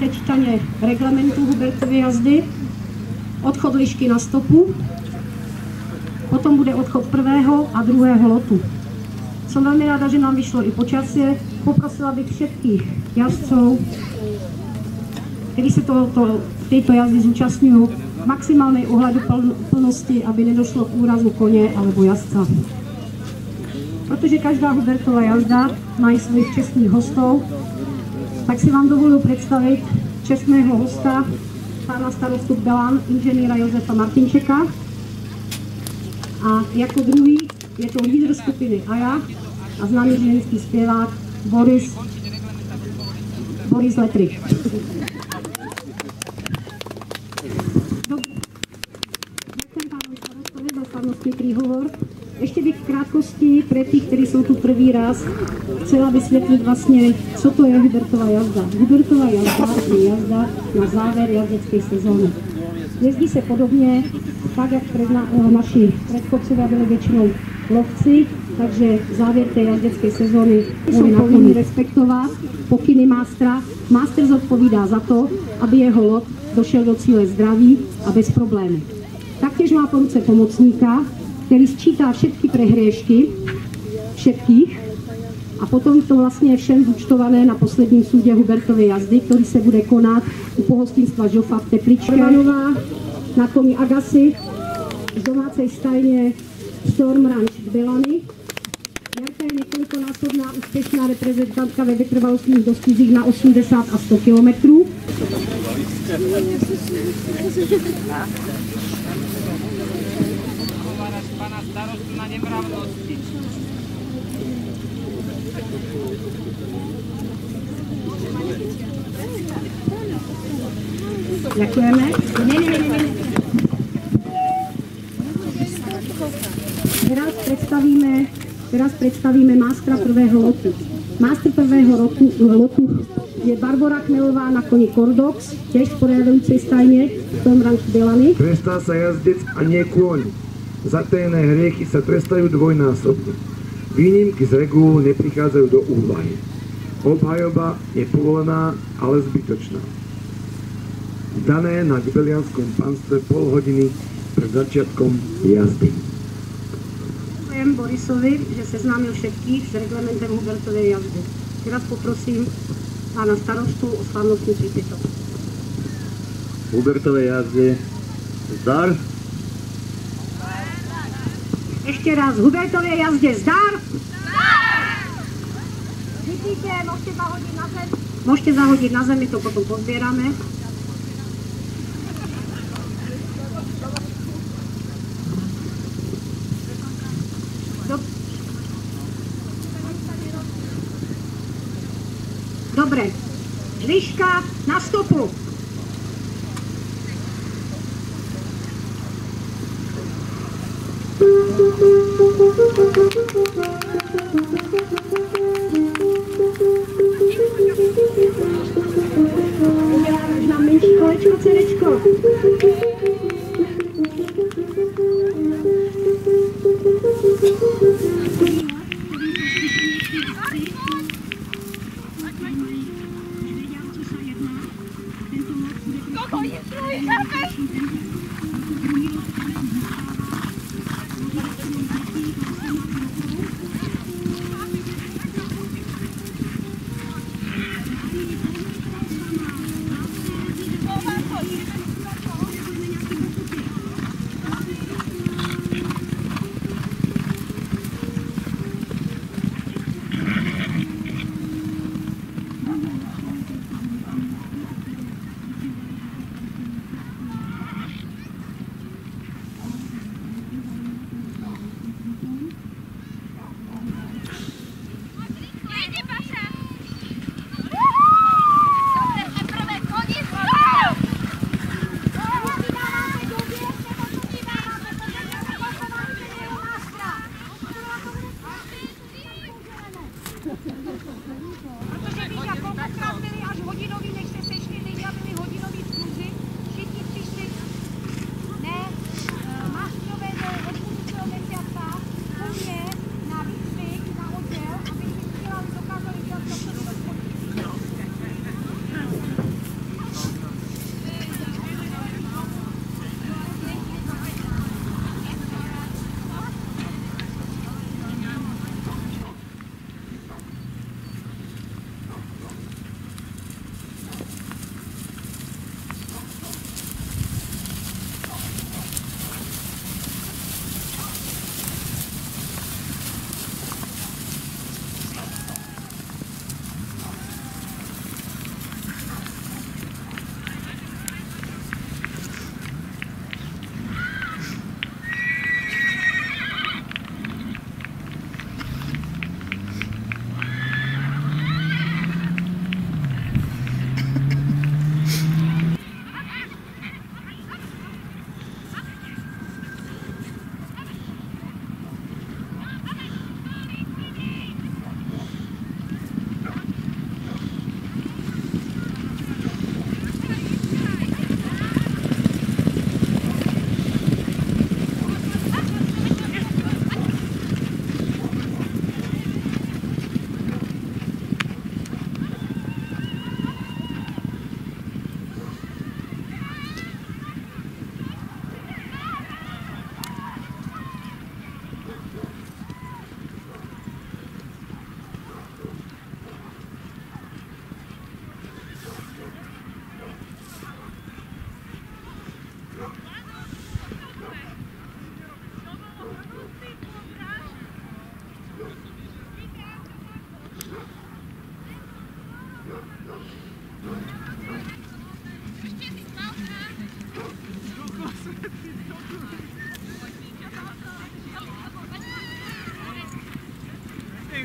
přečtaně reglementu Hubertovy jazdy, odchod lišky na stopu, potom bude odchod prvého a druhého lotu. Jsem velmi ráda, že nám vyšlo i počasí. Poprosila bych všetkých jazdců, kteří se této jazdy zúčastňují, v maximálnej ohľadu plnosti, aby nedošlo k úrazu koně alebo jazdca. Protože každá Hubertova jazda má i svých čestných hostů, tak si vám dovoluji představit čestného hosta, pána starostu Belan, inženýra Josefa Martinčeka. A jako druhý je to lídr skupiny AJA a známý ženský zpěvák Boris Letrich. Ďakujem pánovi starostovi za slavnostný príhovor. Ještě bych v krátkosti pro těch, kteří jsou tu první raz, chcela vysvětlit vlastně, co to je Hubertova jazda. Hubertova jazda je jazda na závěr jazdecké sezóny. Jezdí se podobně, tak jak naši předchodcové byli většinou lovci, takže závěr té jazdecké sezóny jsou povinni respektovat pokyny mástra. Máster zodpovídá za to, aby jeho lot došel do cíle zdravý a bez problémů. Taktéž má po ruce pomocníka, který sčítá všetky prehriešky, všetkých, a potom to vlastně je všem zúčtované na posledním súde Hubertovy jazdy, který se bude konat u pohostinstva Žofa v Tepličke. Romanová na koni Agassi, z domácej stajně Storm Ranch Belany. Jarka je několikonásobná úspěšná reprezentantka ve vytrvalostních dostizích na 80 a 100 kilometrů. Pana starostu na nemravnosti. Děkujeme. Teraz představíme mástra prvého lotu. Mástr prvého lotu je Barbora Chmelová na koni Cordox, těž v pořádající stajně Storm Ranch Belany. Trestá sa jazdec a nie kôň. Zatajené hriechy sa trestajú dvojnásobne. Výnimky z regúl neprichádzajú do úvahy. Obhajoba je povolená, ale zbytočná. Dané na Gbelianskom panstve pol hodiny pred začiatkom jazdy. Ďakujem Borisovi, že seznámil všetkých s reglementem Hubertovej jazdy. Teraz poprosím pána starostu o slavnostný prípitok. Hubertovej jazde zdar. Ještě raz, Hubertově jazdě zdar! Vidíte, můžete zahodit na zem. Můžete zahodit na zem, my to potom pozbíráme. Dobré, liška na stopu. Uděláme už nám menší kolečko, cerečko. Protože víš, jak kolikrát byli až hodinový, než se sešli, než byli hodinový schůzi, všichni přišli, ne, mástrové do 8 kilometrů a tak, u mě na výcvik, na odděl, aby si dělali, dokázali dělat to, co do Ten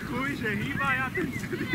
chuj, že hýba, ja ten celý.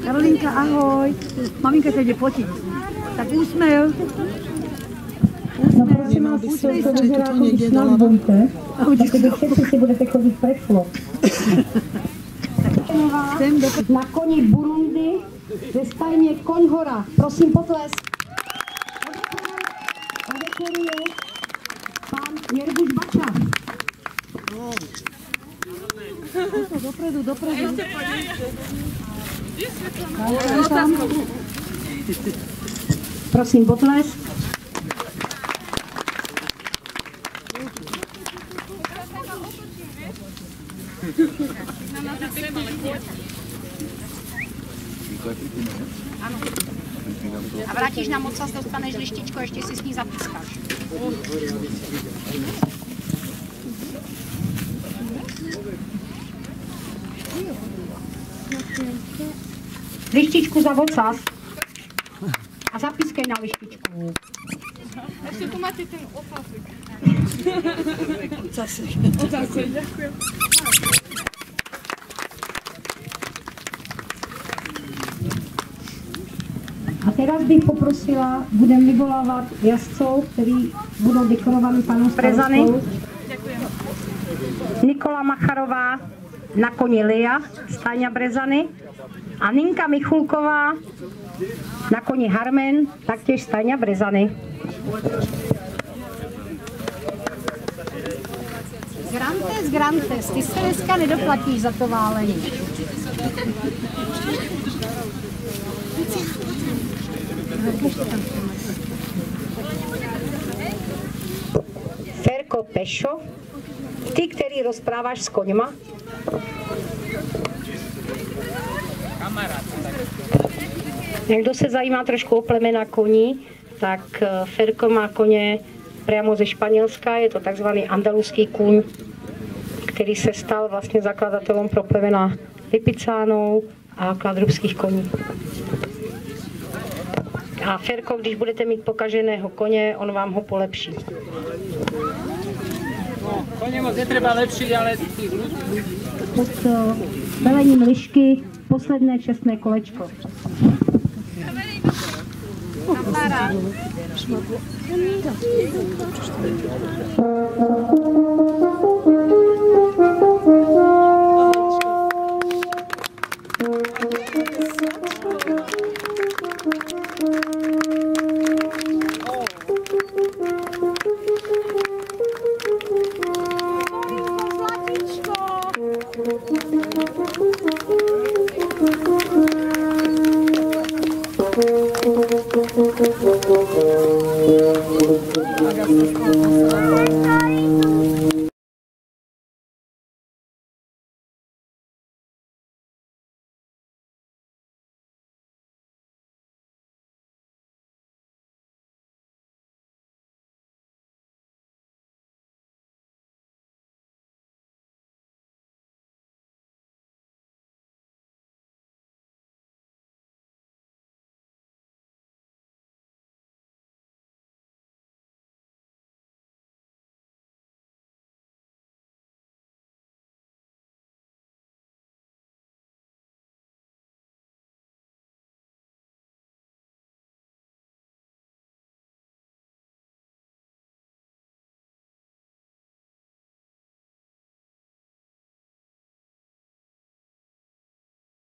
Karolinka, ahoj. Maminka se jde fotit. Tak úsměv. Prosím vás, usměj se, že jako když nás budete, protože všetci si budete chodit prešlo. Na koni Burundi ze stajně Koň Hora. Prosím potlesk. Odekoruje pán Jerguš Bača. Dopredu. Prosím potlesk. A vrátíš nám ocas, dostaneš lištičko, ještě si s ní zapískáš. Lištičku za ocas. A zapískej na lištičku. Ještě tu máte ten ocasek. Ocasek, děkuji. A teraz bych poprosila, budeme vyvolávat jazdců, který budou dekorovaný panem starostou. Nikola Macharová na koni Lia, Stáňa Brezany. A Ninka Michulková na koni Harmen, taktěž Stáňa Brezany. Grantes, ty se dneska nedoplatíš za to válení. Ferko Pešo, ty, který rozpráváš s koňma. Kdo se zajímá trošku o plemena koní, tak Ferko má koně priamo ze Španělska, je to takzvaný andaluský kůň, který se stal vlastně zakladatelem pro plemena Lipicánů a kladrubských koní. A Ferko, když budete mít pokaženého koně, on vám ho polepší. No, koně moc netreba lepšiť, ale tých ľudí. Pod velením lišky posledné čestné kolečko.